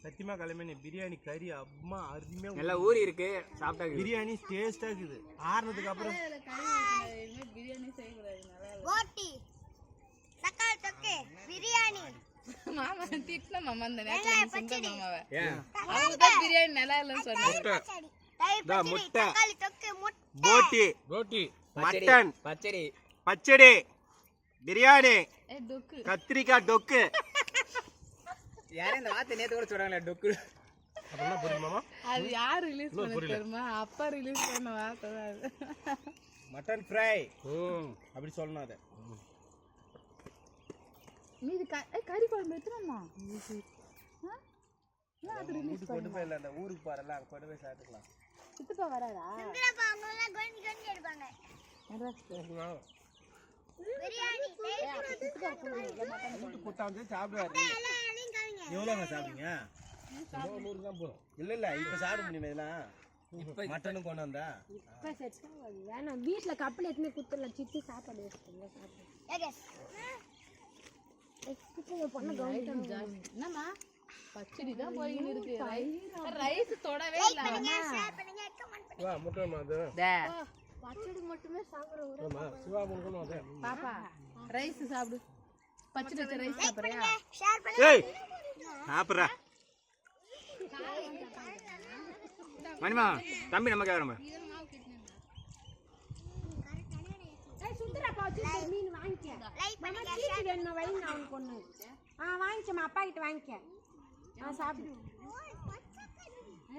சத்தியமா கிளம்பி பிரியாணி கறி அம்மா அருமையா நல்லா ஊறி இருக்கு சாப்பிட்டா பிரியாணி டேஸ்டா இருக்குது ஆறுனதுக்கு அப்புறம் பிரியாணி செய்யக்கூடாது போட்டி தக்காளி தொக்கு பிரியாணி மாமா திட்டின மாமா அந்த நேரத்துல சொந்த மாமாவை அவங்க பிரியாணி நல்லா இல்லைன்னு சொன்னாங்க முட்டை தக்காளி தொக்கு போட்டி ரோட்டி மட்டன் பச்சடி பச்சடி பிரியாணி டொக்கு கத்திரிக்காய் டொக்கு யாரே இந்த வார்த்தை நேத்து கூட சொல்றாங்களே டொக்கு அப்படின்னா புரியுமாமா அது யார் ரிலீஸ் பண்ண தெரியுமா அப்பா ரிலீஸ் பண்ண வார்த்தை தான் அது மட்டன் ஃப்ரை அப்படி சொல்லணும் அதை மீதி கறி குழம்பு எடுத்துனோமா அது ரிலீஸ் கொண்டு போய் இல்லை அந்த ஊருக்கு போறல அங்கே கொண்டு போய் சாப்பிட்டுக்கலாம் சித்தப்பா வராதா சுந்தரப்பா அவங்கலாம் கஞ்சி கஞ்சி எடுப்பாங்க பிரியாணி கூட்டாந்து சாப்பிடுவாரு எவ்வளோங்க சாப்பிடுங்க 100 தான் போதும் இல்லை இல்லை இப்போ சாப்பிட முடியுமா இதெல்லாம் மட்டனும் கொண்டு வந்தா இப்போ செட் ஆகாது வேணாம் வீட்டில் கப்பல் எடுத்துன்னு கொடுத்துடலாம் சித்தி சாப்பாடு வச்சுக்கோங்க சாப்பிடுங்க பொண்ணு கவனிக்கணும் என்னம்மா பச்சடி தான் போயின்னு இருக்கு ரைஸ் தொடவே இல்ல ஷேர் பண்ணுங்க கமெண்ட் பண்ணுங்க வா முட்டை அது பச்சடி மட்டுமே சாப்பிட்ற ஒரு சிவா முழுக்கணும் அது பாப்பா ரைஸ் சாப்பிடு பச்சடி வச்ச ரைஸ் சாப்பிடுறியா ஷேர் பண்ணுங்க ஏய் சாப்பிடுறா மணிமா தம்பி நமக்கு வரமா சுந்தரப்பா வச்சு மீன் வாங்கிக்க லைக் பண்ணுங்க சீட்டு வேணுமா வைங்க அவனுக்கு ஒன்று வாங்கிச்சம்மா அப்பா கிட்ட வாங்கிக்க சாப்பிடு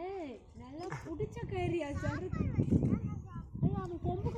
ஏய் நல்லா பிடிச்ச கறியா சொல்றது அவன் கொம்பு